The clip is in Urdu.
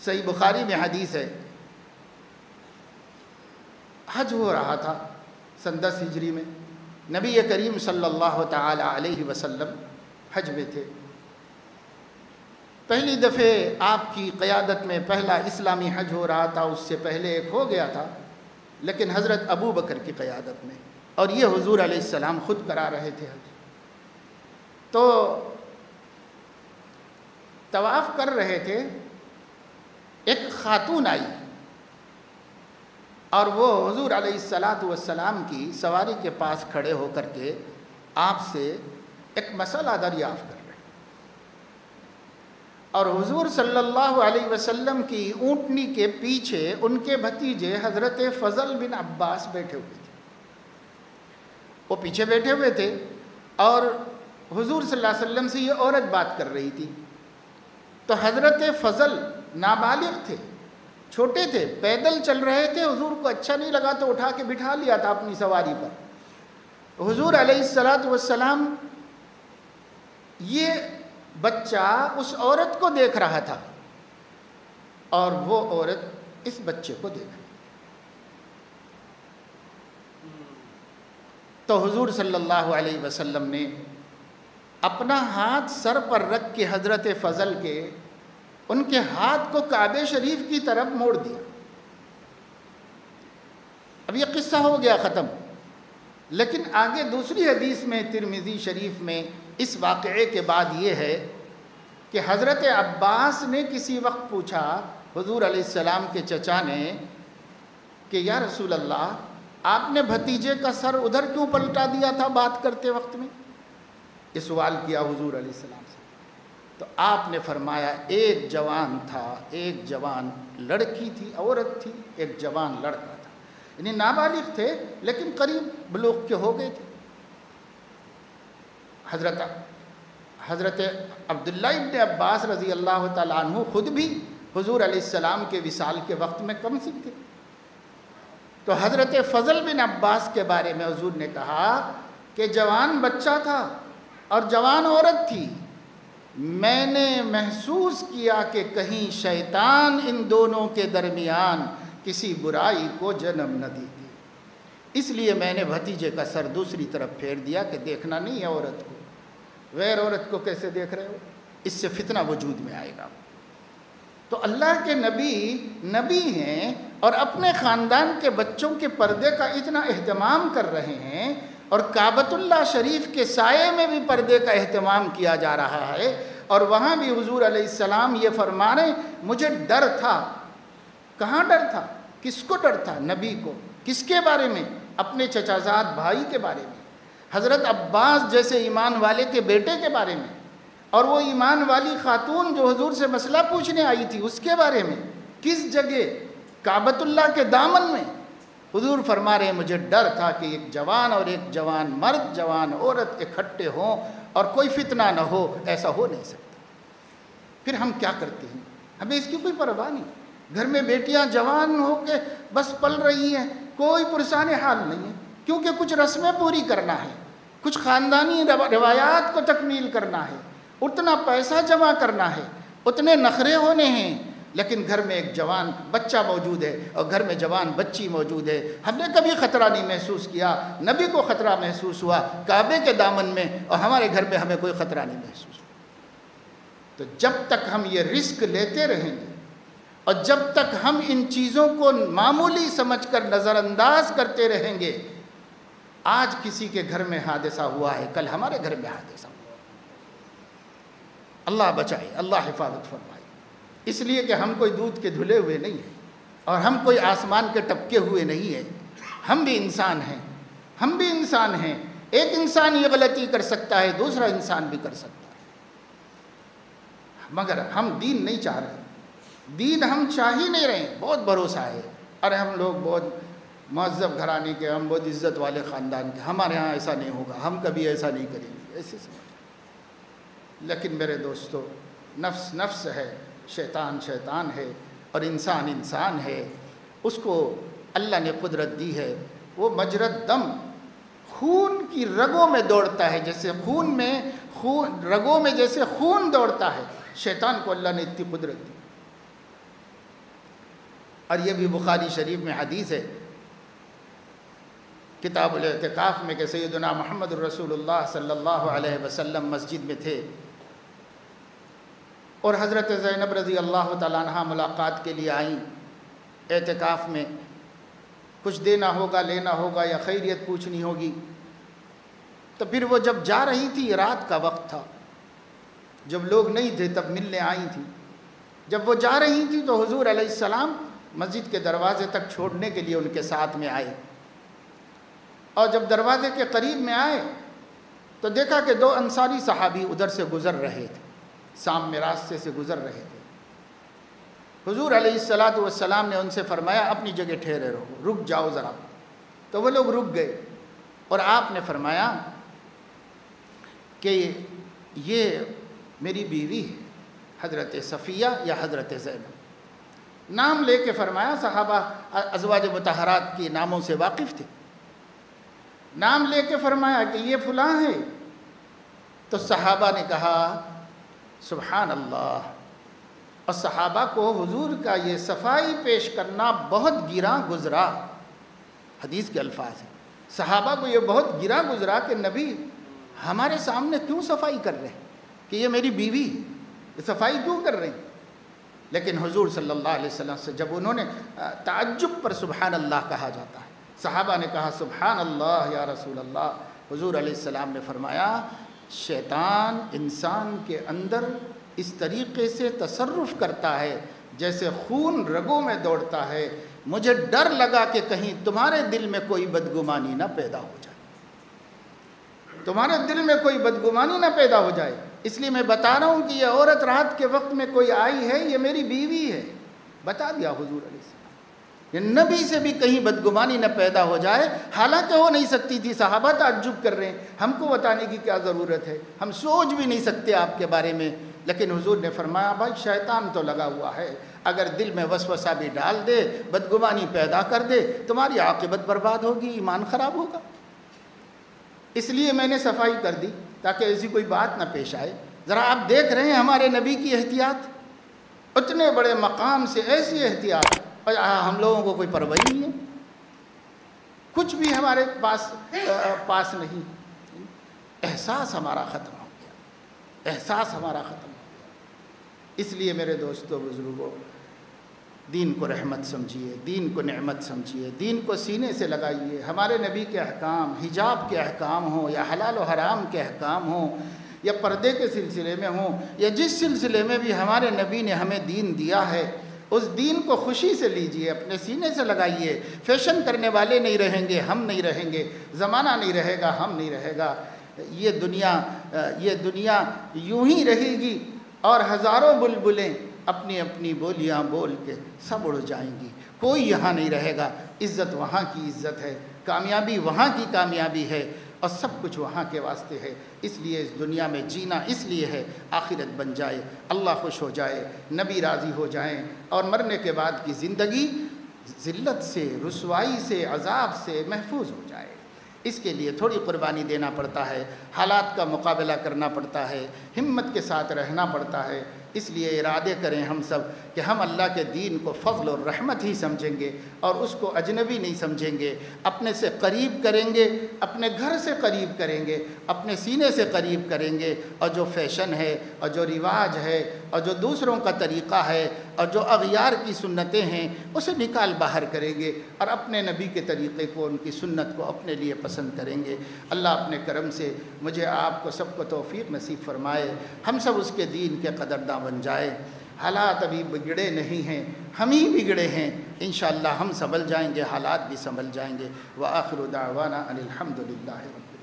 صحیح بخاری میں حدیث ہے، حج ہو رہا تھا سن 10 ہجری میں، نبی کریم صلی اللہ تعالی علیہ وسلم حج میں تھے۔ پہلی دفعہ آپ کی قیادت میں پہلا اسلامی حج ہو رہا تھا، اس سے پہلے ایک ہو گیا تھا لیکن حضرت ابو بکر کی قیادت میں، اور یہ حضور علیہ السلام خود کرا رہے تھے حج۔ تو طواف کر رہے تھے، ایک خاتون آئی اور وہ حضور علیہ السلام کی سواری کے پاس کھڑے ہو کر کے آپ سے ایک مسئلہ دریافت کر رہے، اور حضور صلی اللہ علیہ وسلم کی اونٹنی کے پیچھے ان کے بھتیجے حضرت فضل بن عباس بیٹھے ہوئے تھے۔ وہ پیچھے بیٹھے ہوئے تھے اور حضور صلی اللہ علیہ وسلم سے یہ عورت بات کر رہی تھی۔ تو حضرت فضل نابالغ تھے، چھوٹے تھے، پیدل چل رہے تھے، حضور کو اچھا نہیں لگا تو اٹھا کے بٹھا لیا تھا اپنی سواری پر۔ حضور علیہ السلام یہ بچہ اس عورت کو دیکھ رہا تھا اور وہ عورت اس بچے کو دیکھ رہی۔ تو حضور صلی اللہ علیہ وسلم نے اپنا ہاتھ سر پر رکھ کے حضرت فضل کے ان کے ہاتھ کو کعبہ شریف کی طرف موڑ دیا۔ اب یہ قصہ ہو گیا ختم، لیکن آگے دوسری حدیث میں ترمذی شریف میں اس واقعے کے بعد یہ ہے کہ حضرت عباس نے کسی وقت پوچھا حضور علیہ السلام کے چچا نے کہ یا رسول اللہ، آپ نے بھتیجے کا سر ادھر کیوں پلٹا دیا تھا بات کرتے وقت میں؟ یہ سوال کیا حضور علیہ السلام سے۔ تو آپ نے فرمایا ایک جوان تھا، ایک جوان لڑکی تھی، عورت تھی، ایک جوان لڑکا تھا، یعنی نابالغ تھے لیکن قریب بلوغ کے ہو گئے تھے۔ حضرت عبداللہ ابن عباس رضی اللہ تعالیٰ عنہ خود بھی حضور علیہ السلام کے وصال کے وقت میں کم سن تھے۔ تو حضرت فضل بن عباس کے بارے میں حضور نے کہا کہ جوان بچہ تھا اور جوان عورت تھی، میں نے محسوس کیا کہ کہیں شیطان ان دونوں کے درمیان کسی برائی کو جنم نہ دی تھی، اس لیے میں نے بھتیجے کا سر دوسری طرف پھیر دیا کہ دیکھنا نہیں ہے عورت کو، غیر عورت کو کیسے دیکھ رہے ہو، اس سے فتنہ وجود میں آئے گا۔ تو اللہ کے نبی ہیں اور اپنے خاندان کے بچوں کے پردے کا اتنا اہتمام کر رہے ہیں، اور کعبۃ اللہ شریف کے سائے میں بھی پردے کا اہتمام کیا جا رہا ہے، اور وہاں بھی حضور علیہ السلام یہ فرما رہے مجھے ڈر تھا۔ کہاں ڈر تھا؟ کس کو ڈر تھا؟ نبی کو۔ کس کے بارے میں؟ اپنے چچا زاد بھائی کے بارے میں، حضرت عباس جیسے ایمان والے کے بیٹے کے بارے میں، اور وہ ایمان والی خاتون جو حضور سے مسئلہ پوچھنے آئی تھی اس کے بارے میں۔ کس جگہ؟ کعبۃ اللہ کے دامن میں۔ حضور فرما رہے ہیں مجھے ڈر تھا کہ ایک جوان اور ایک جوان مرد، جوان عورت اکٹھے ہوں اور کوئی فتنہ نہ ہو، ایسا ہو نہیں سکتا۔ پھر ہم کیا کرتے ہیں؟ ہمیں اس کی کوئی پرواہ نہیں۔ گھر میں بیٹیاں جوان ہو کے بس پل رہی ہیں، کوئی پرسان حال نہیں ہے، کیونکہ کچھ رسمیں پوری کرنا ہے، کچھ خاندانی روایات کو تکمیل کرنا ہے، اتنا پیسہ جمع کرنا ہے، اتنے نخرے ہونے ہیں، لیکن گھر میں ایک جوان بچہ موجود ہے اور گھر میں جوان بچی موجود ہے۔ ہم نے کبھی خطرہ نہیں محسوس کیا، نبی کو خطرہ محسوس ہوا کعبے کے دامن میں، اور ہمارے گھر میں ہمیں کوئی خطرہ نہیں محسوس ہوا۔ تو جب تک ہم یہ رسک لیتے رہیں گے اور جب تک ہم ان چیزوں کو معمولی سمجھ کر نظر انداز کرتے رہیں گے، آج کسی کے گھر میں حادثہ ہوا ہے، کل ہمارے گھر میں حادثہ ہوا۔ اللہ بچائے، اللہ حفاظت فرمائے۔ اس لیے کہ ہم کوئی دودھ کے دھلے ہوئے نہیں ہیں اور ہم کوئی آسمان کے ٹپکے ہوئے نہیں ہیں، ہم بھی انسان ہیں، ہم بھی انسان ہیں۔ ایک انسان یہ غلطی کر سکتا ہے، دوسرا انسان بھی کر سکتا ہے، مگر ہم دین نہیں چاہ رہے، دین ہم چاہ ہی نہیں رہے۔ بہت بھروسہ ہے، ارے ہم لوگ بہت مہذب گھرانے کے، ہم بہت عزت والے خاندان کے، ہمارے ہاں ایسا نہیں ہوگا، ہم کبھی ایسا نہیں کریں گے، ایسے سمجھ۔ لیکن میرے دوستو، نفس نفس ہے، شیطان شیطان ہے، اور انسان انسان ہے۔ اس کو اللہ نے قدرت دی ہے، وہ مجرد دم خون کی رگوں میں دوڑتا ہے، جیسے رگوں میں جیسے خون دوڑتا ہے، شیطان کو اللہ نے اتنی قدرت دی۔ اور یہ بھی بخاری شریف میں حدیث ہے کتاب الاعتکاف میں کہ سیدنا محمد الرسول اللہ صلی اللہ علیہ وسلم مسجد میں تھے اور حضرت زینب رضی اللہ تعالیٰ عنہ ملاقات کے لیے آئیں اعتکاف میں، کچھ دینا ہوگا لینا ہوگا یا خیریت پوچھنی ہوگی۔ تو پھر وہ جب جا رہی تھی، رات کا وقت تھا، جب لوگ نہیں تھے تب ملنے آئی تھی۔ جب وہ جا رہی تھی تو حضور علیہ السلام مسجد کے دروازے تک چھوڑنے کے لیے ان کے ساتھ میں آئے، اور جب دروازے کے قریب میں آئے تو دیکھا کہ 2 انصاری صحابی ادھر سے گزر رہے تھے، شام میں راستے سے گزر رہے تھے۔ حضور علیہ السلام نے ان سے فرمایا اپنی جگہ ٹھہرے رہو، رک جاؤ ذرا۔ تو وہ لوگ رک گئے اور آپ نے فرمایا کہ یہ میری بیوی ہے، حضرت صفیہ یا حضرت زینب۔ نام لے کے فرمایا، صحابہ ازواج مطہرات کی ناموں سے واقف تھے، نام لے کے فرمایا کہ یہ فلاں ہے۔ تو صحابہ نے کہا سبحان اللہ، اور صحابہ کو حضور کا یہ صفائی پیش کرنا بہت گراں گزرا۔ حدیث کے الفاظ ہیں، صحابہ کو یہ بہت گراں گزرا کہ نبی ہمارے سامنے کیوں صفائی کر رہے ہیں، کہ یہ میری بیوی ہے، یہ صفائی کیوں کر رہے ہیں۔ لیکن حضور صلی اللہ علیہ وسلم سے جب انہوں نے تعجب پر سبحان اللہ کہا جاتا ہے، صحابہ نے کہا سبحان اللہ یا رسول اللہ۔ حضور علیہ السلام نے فرمایا شیطان انسان کے اندر اس طریقے سے تصرف کرتا ہے جیسے خون رگوں میں دوڑتا ہے، مجھے ڈر لگا کہ کہیں تمہارے دل میں کوئی بدگمانی نہ پیدا ہو جائے، تمہارے دل میں کوئی بدگمانی نہ پیدا ہو جائے، اس لیے میں بتا رہا ہوں کہ یہ عورت رات کے وقت میں کوئی آئی ہے، یہ میری بیوی ہے۔ بتا دیا حضور علیہ السلام، یہ نبی سے بھی کہیں بدگمانی نہ پیدا ہو جائے، حالانکہ ہو نہیں سکتی تھی۔ صحابہ تعجب کر رہے ہیں، ہم کو بتانے کی کیا ضرورت ہے، ہم سوچ بھی نہیں سکتے آپ کے بارے میں۔ لیکن حضور نے فرمایا بھائی شیطان تو لگا ہوا ہے، اگر دل میں وسوسہ بھی ڈال دے، بدگمانی پیدا کر دے، تمہاری عاقبت برباد ہوگی، ایمان خراب ہوگا۔ اس لیے میں نے صفائی کر دی تاکہ ایسی کوئی بات نہ پیش آئے۔ ذرا آپ دیکھ رہے ہیں ہمارے نبی کی احتیاط، اتنے بڑے مقام سے ایسی احتیاط، اور ہم لوگوں کو کوئی پرواہ نہیں ہے، کچھ بھی ہمارے پاس نہیں۔ احساس ہمارا ختم ہو گیا، احساس ہمارا ختم ہو گیا۔ اس لیے میرے دوستو بزرگوں، دین کو رحمت سمجھیے، دین کو نعمت سمجھیے، دین کو سینے سے لگائیے۔ ہمارے نبی کے احکام، حجاب کے احکام ہوں یا حلال و حرام کے احکام ہوں یا پردے کے سلسلے میں ہوں یا جس سلسلے میں بھی ہمارے نبی نے ہمیں دین دیا ہے، اس دین کو خوشی سے لیجئے، اپنے سینے سے لگائیے۔ فیشن کرنے والے نہیں رہیں گے، ہم نہیں رہیں گے، زمانہ نہیں رہے گا، ہم نہیں رہے گا۔ یہ دنیا یوں ہی رہے گی اور ہزاروں بلبلیں اپنی اپنی بولیاں بول کے سب اڑ جائیں گی، کوئی یہاں نہیں رہے گا۔ عزت وہاں کی عزت ہے، کامیابی وہاں کی کامیابی ہے، اور سب کچھ وہاں کے واسطے ہے۔ اس لیے اس دنیا میں جینا اس لیے ہے آخرت بن جائے، اللہ خوش ہو جائے، نبی راضی ہو جائیں، اور مرنے کے بعد کی زندگی ذلت سے، رسوائی سے، عذاب سے محفوظ ہو جائے۔ اس کے لیے تھوڑی قربانی دینا پڑتا ہے، حالات کا مقابلہ کرنا پڑتا ہے، ہمت کے ساتھ رہنا پڑتا ہے۔ اس لیے ارادے کریں ہم سب کہ ہم اللہ کے دین کو فضل اور رحمت ہی سمجھیں گے اور اس کو اجنبی نہیں سمجھیں گے، اپنے سے قریب کریں گے، اپنے گھر سے قریب کریں گے، اپنے سینے سے قریب کریں گے، اور جو فیشن ہے اور جو رواج ہے اور جو دوسروں کا طریقہ ہے اور جو اغیار کی سنتیں ہیں اسے نکال باہر کریں گے، اور اپنے نبی کے طریقے کو، ان کی سنت کو اپنے لیے پسند کریں گے۔ اللہ اپنے کرم سے مجھے آپ کو سب کو توفیق نصیب فرمائے، ہم سب اس کے دین کے قدرداں بن جائے۔ حالات ابھی بگڑے نہیں ہیں، ہم ہی بگڑے ہیں، انشاءاللہ ہم سنبھل جائیں گے، حالات بھی سنبھل جائیں گے۔ وآخر دعوانا ان الحمد للہ رب العالمین۔